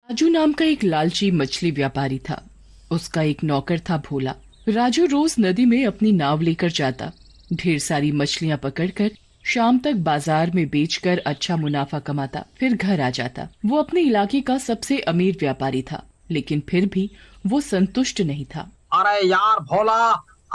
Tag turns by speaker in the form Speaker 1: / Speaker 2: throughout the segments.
Speaker 1: राजू नाम का एक लालची मछली व्यापारी था। उसका एक नौकर था भोला। राजू रोज नदी में अपनी नाव लेकर जाता, ढेर सारी मछलियां पकड़कर शाम तक बाजार में बेचकर अच्छा मुनाफा कमाता, फिर घर आ जाता। वो अपने इलाके का सबसे अमीर व्यापारी था, लेकिन फिर भी वो संतुष्ट नहीं था।
Speaker 2: अरे यार भोला,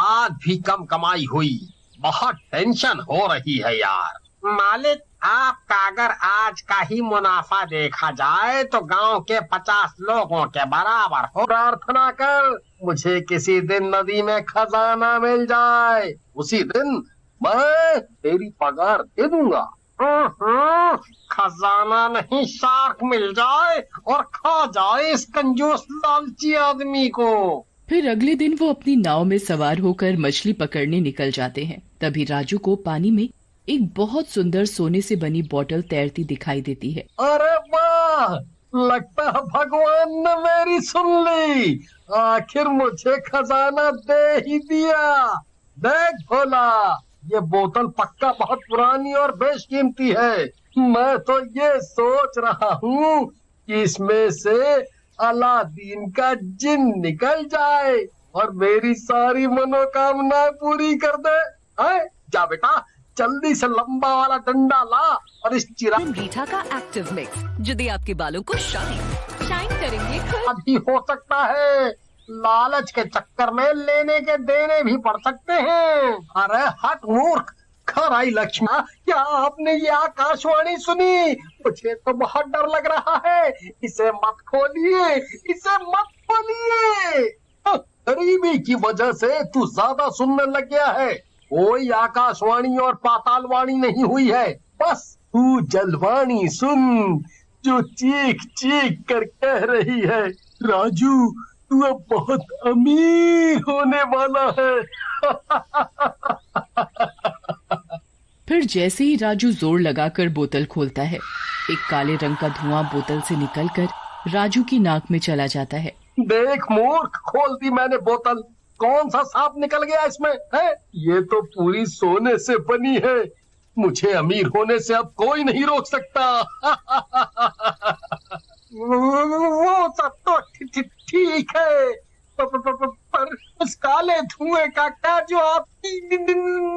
Speaker 2: आज भी कम कमाई हुई, बहुत टेंशन हो रही है यार। मालिक, आपका अगर आज का ही मुनाफा देखा जाए तो गांव के 50 लोगों के बराबर हो। प्रार्थना कर मुझे किसी दिन नदी में खजाना मिल जाए, उसी दिन मैं तेरी पगार दे दूंगा। खजाना नहीं, शार्क मिल जाए और खा जाए इस कंजूस लालची आदमी को।
Speaker 1: फिर अगले दिन वो अपनी नाव में सवार होकर मछली पकड़ने निकल जाते हैं। तभी राजू को पानी में एक बहुत सुंदर सोने से बनी बोतल तैरती दिखाई देती है।
Speaker 2: अरे वाह, लगता है भगवान ने मेरी सुन ली, आखिर मुझे खजाना दे ही दिया। देख भोला, ये बोतल पक्का बहुत पुरानी और बेशकीमती है। मैं तो ये सोच रहा हूँ कि इसमें से अलादीन का जिन निकल जाए और मेरी सारी मनोकामनाएं पूरी कर दे। जा बेटा, जल्दी से लंबा वाला डंडा ला और इस चिराग
Speaker 3: रीठा का एक्टिव मिक्स जो दे आपके बालों को शाइन करेंगे।
Speaker 2: अभी हो सकता है लालच के चक्कर में लेने के देने भी पड़ सकते हैं। अरे हट मूर्ख, घर आई लक्ष्मी। क्या आपने ये आकाशवाणी सुनी? मुझे तो बहुत डर लग रहा है। इसे मत खोलिए, इसे मत खोलिए। गरीबी की वजह से तू ज्यादा सुनने लग गया है। कोई आकाशवाणी और पातालवाणी नहीं हुई है, बस तू जलवाणी सुन जो चीख चीख कर कह रही है, राजू तू अब बहुत अमीर होने वाला है।
Speaker 1: फिर जैसे ही राजू जोर लगाकर बोतल खोलता है, एक काले रंग का धुआं बोतल से निकलकर राजू की नाक में चला जाता है।
Speaker 2: देख मूर्ख, खोल दी मैंने बोतल, कौन सा सांप निकल गया इसमें है? ये तो पूरी सोने से बनी है। मुझे अमीर होने से अब कोई नहीं रोक सकता। वो सब तो ठीक है, पर उस काले धुएं का क्या जो आपकी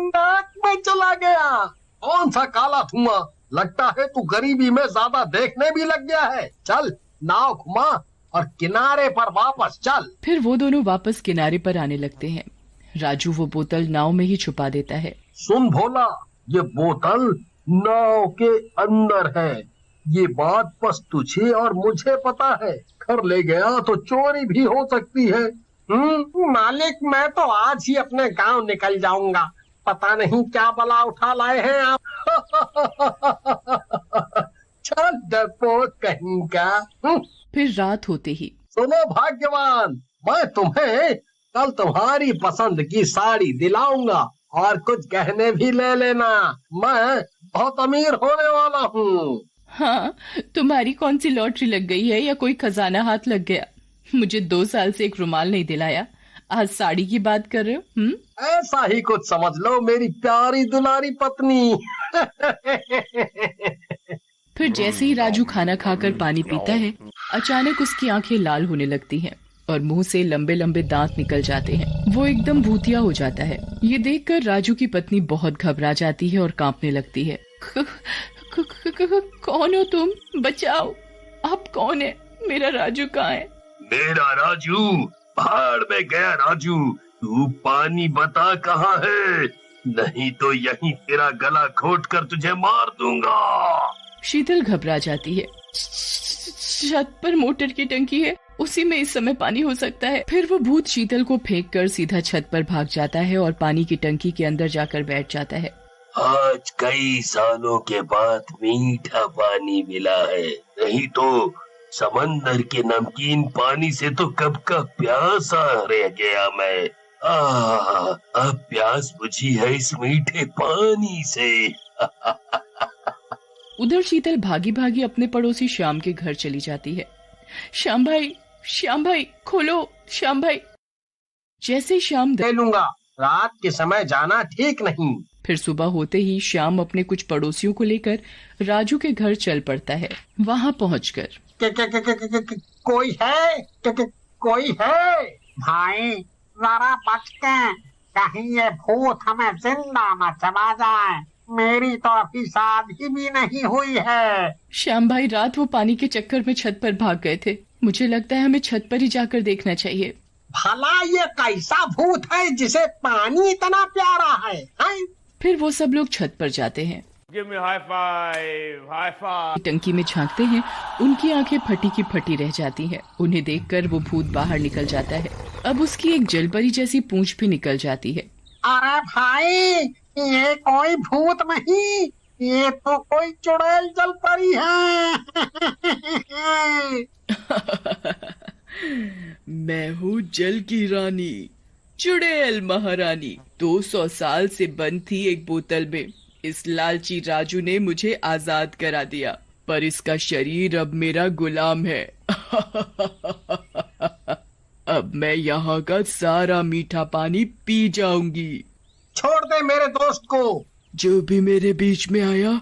Speaker 2: नाक में चला गया? कौन सा काला धुआं? लगता है तू गरीबी में ज्यादा देखने भी लग गया है। चल नाव घुमा और किनारे पर वापस चल।
Speaker 1: फिर वो दोनों वापस किनारे पर आने लगते हैं। राजू वो बोतल नाव में ही छुपा देता है।
Speaker 2: सुन भोला, ये बोतल नाव के अंदर है। ये बात बस तुझे और मुझे पता है। घर ले गया तो चोरी भी हो सकती है। मालिक, मैं तो आज ही अपने गांव निकल जाऊंगा। पता नहीं क्या बला उठा लाए हैं आप। चल डरपोक कहीं का।
Speaker 1: फिर रात होते ही
Speaker 2: सुनो भाग्यवान, मैं तुम्हें कल तुम्हारी पसंद की साड़ी दिलाऊंगा और कुछ गहने भी ले लेना। मैं बहुत अमीर होने वाला हूँ।
Speaker 1: हाँ, तुम्हारी कौन सी लॉटरी लग गई है या कोई खजाना हाथ लग गया? मुझे 2 साल से एक रुमाल नहीं दिलाया, आज साड़ी की बात कर रहे हो?
Speaker 2: ऐसा ही कुछ समझ लो मेरी प्यारी दुलारी पत्नी।
Speaker 1: फिर जैसे ही राजू खाना खाकर पानी पीता है, अचानक उसकी आंखें लाल होने लगती हैं और मुंह से लंबे लंबे दांत निकल जाते हैं। वो एकदम भूतिया हो जाता है। ये देखकर राजू की पत्नी बहुत घबरा जाती है और कांपने लगती है। कौन हो तुम? बचाओ! आप कौन है? मेरा राजू कहाँ है?
Speaker 4: मेरा राजू पहाड़ में गया। राजू, तू पानी बता कहाँ है, नहीं तो यहीं तेरा गला घोट कर तुझे मार दूंगा।
Speaker 1: शीतल घबरा जाती है। छत पर मोटर की टंकी है, उसी में इस समय पानी हो सकता है। फिर वो भूत शीतल को फेंक कर सीधा छत पर भाग जाता है और पानी की टंकी के अंदर जाकर बैठ जाता है।
Speaker 4: आज कई सालों के बाद मीठा पानी मिला है, नहीं तो समंदर के नमकीन पानी से तो कब का प्यासा रह गया मैं। अब प्यास बुझी है इस मीठे पानी से।
Speaker 1: उधर शीतल भागी भागी अपने पड़ोसी श्याम के घर चली जाती है। श्याम भाई खोलो, श्याम भाई। जैसे श्याम
Speaker 2: दे लूंगा, रात के समय जाना ठीक नहीं।
Speaker 1: फिर सुबह होते ही श्याम अपने कुछ पड़ोसियों को लेकर राजू के घर चल पड़ता है। वहां पहुंचकर
Speaker 2: कोई है? कोई है? भाई जरा बच के, कहीं ये भूत हमें जिंदा न चबा जाए। मेरी तो अभी शादी भी नहीं हुई है।
Speaker 1: श्याम भाई रात वो पानी के चक्कर में छत पर भाग गए थे। मुझे लगता है हमें छत पर ही जाकर देखना चाहिए।
Speaker 2: भला ये कैसा भूत है जिसे पानी इतना प्यारा है, हैं?
Speaker 1: फिर वो सब लोग छत पर जाते हैं।
Speaker 5: Give me high five, high five.
Speaker 1: टंकी में झांकते हैं। उनकी आंखें फटी की फटी रह जाती हैं। उन्हें देखकर वो भूत बाहर निकल जाता है। अब उसकी एक जलपरी जैसी पूंछ भी निकल जाती है।
Speaker 2: अरे भाई, ये कोई भूत नहीं, ये तो कोई चुड़ैल जल परी है।
Speaker 1: मैं हूँ जल की रानी, चुड़ैल महारानी। 200 साल से बंद थी एक बोतल में। इस लालची राजू ने मुझे आजाद करा दिया, पर इसका शरीर अब मेरा गुलाम है। अब मैं यहाँ का सारा मीठा पानी पी जाऊंगी।
Speaker 2: छोड़ दे मेरे दोस्त को।
Speaker 1: जो भी मेरे बीच में आया,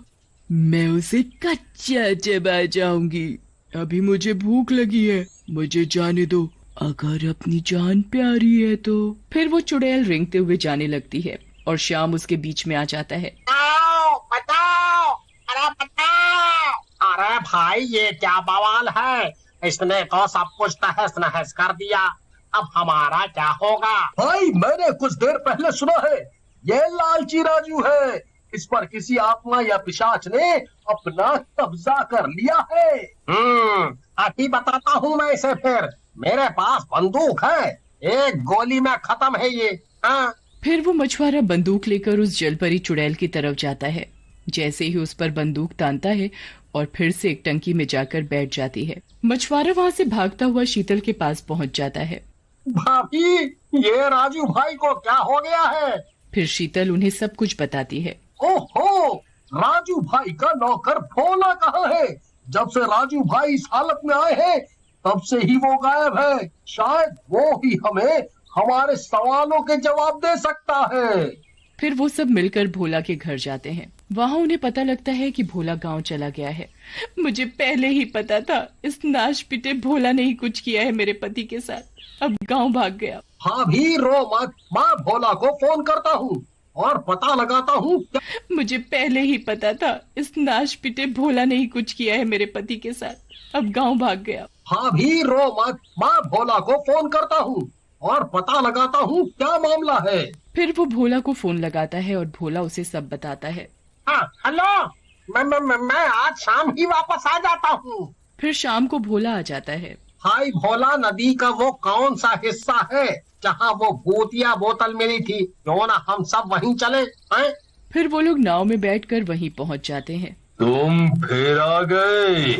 Speaker 1: मैं उसे कच्चा चबा जाऊंगी। अभी मुझे भूख लगी है, मुझे जाने दो। अगर अपनी जान प्यारी है तो। फिर वो चुड़ैल रेंगते हुए जाने लगती है और श्याम उसके बीच में आ जाता है।
Speaker 2: बचाओ, बचाओ, अरे बचाओ। अरे भाई, ये क्या बवाल है? इसने तो सब कुछ तहस नहस कर दिया। अब हमारा क्या होगा?
Speaker 4: भाई, मैंने कुछ देर पहले सुना है ये लालची राजू है। इस पर किसी आत्मा या पिशाच ने अपना कब्जा कर लिया है।
Speaker 2: अभी बताता हूँ मैं इसे। फिर मेरे पास बंदूक है, एक गोली में खत्म है ये। हाँ।
Speaker 1: फिर वो मछुआरा बंदूक लेकर उस जलपरी चुड़ैल की तरफ जाता है। जैसे ही उस पर बंदूक तानता है और फिर से एक टंकी में जाकर बैठ जाती है। मछुआरा वहाँ से भागता हुआ शीतल के पास पहुँच जाता है।
Speaker 2: भाभी, ये राजू भाई को क्या हो गया है?
Speaker 1: फिर शीतल उन्हें सब कुछ बताती है।
Speaker 4: ओहो, राजू भाई का नौकर भोला कहाँ है? जब से राजू भाई इस हालत में आए हैं, तब से ही वो गायब है। शायद वो ही हमें हमारे सवालों के जवाब दे सकता है।
Speaker 1: फिर वो सब मिलकर भोला के घर जाते हैं। वहाँ उन्हें पता लगता है कि भोला गांव चला गया है। मुझे पहले ही पता था, इस नाश पिटे भोला ने ही कुछ किया है मेरे पति के साथ। अब गांव भाग गया।
Speaker 4: भाभी रो मत, मैं भोला को फोन करता हूँ और पता लगाता हूँ।
Speaker 1: मुझे पहले ही पता था, इस नाश पिटे भोला ने ही कुछ किया है मेरे पति के साथ। अब गांव भाग गया।
Speaker 4: भाभी रो मत, मैं भोला को फोन करता हूँ और पता लगाता हूँ क्या मामला है।
Speaker 1: फिर वो भोला को फोन लगाता है और भोला उसे सब बताता है।
Speaker 2: हाँ, हेलो, मैं आज शाम ही वापस आ जाता हूँ।
Speaker 1: फिर शाम को भोला आ जाता है।
Speaker 2: भाई भोला, नदी का वो कौन सा हिस्सा है जहाँ वो भूतिया बोतल मिली थी? क्यों ना हम सब वहीं चले हैं?
Speaker 1: फिर वो लोग नाव में बैठकर वहीं पहुँच जाते हैं।
Speaker 4: तुम फिर आ गए।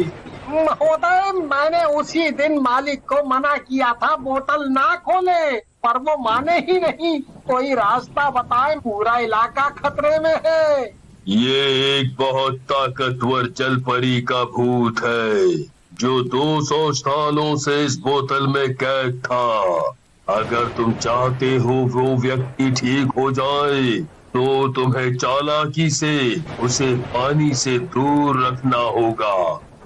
Speaker 2: महोदय, मैंने उसी दिन मालिक को मना किया था बोतल ना खोले, पर वो माने ही नहीं। कोई रास्ता बताए, पूरा इलाका खतरे में है।
Speaker 4: ये एक बहुत ताकतवर जल परी का भूत है जो 200 सालों से इस बोतल में कैद था। अगर तुम चाहते हो वो व्यक्ति ठीक हो जाए, तो तुम्हें चालाकी से उसे पानी से दूर रखना होगा,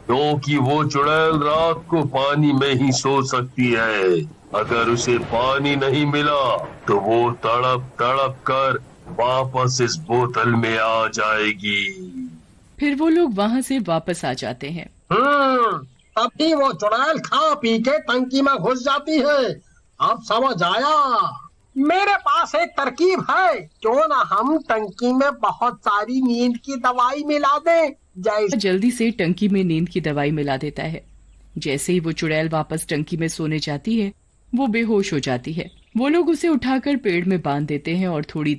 Speaker 4: क्योंकि वो चुड़ैल रात को पानी में ही सो सकती है। अगर उसे पानी नहीं मिला तो वो तड़प तड़प कर वापस इस बोतल में आ जाएगी।
Speaker 1: फिर वो लोग वहाँ से वापस आ जाते हैं।
Speaker 2: तभी वो चुड़ैल खा पी के टंकी में घुस जाती है। अब समझ आया। मेरे पास एक तरकीब है, क्यों ना हम टंकी में बहुत सारी नींद की दवाई मिला दें। जैसे
Speaker 1: जल्दी से टंकी में नींद की दवाई मिला देता है। जैसे ही वो चुड़ैल वापस टंकी में सोने जाती है, वो बेहोश हो जाती है। वो लोग उसे उठाकर पेड़ में बांध देते हैं और थोड़ी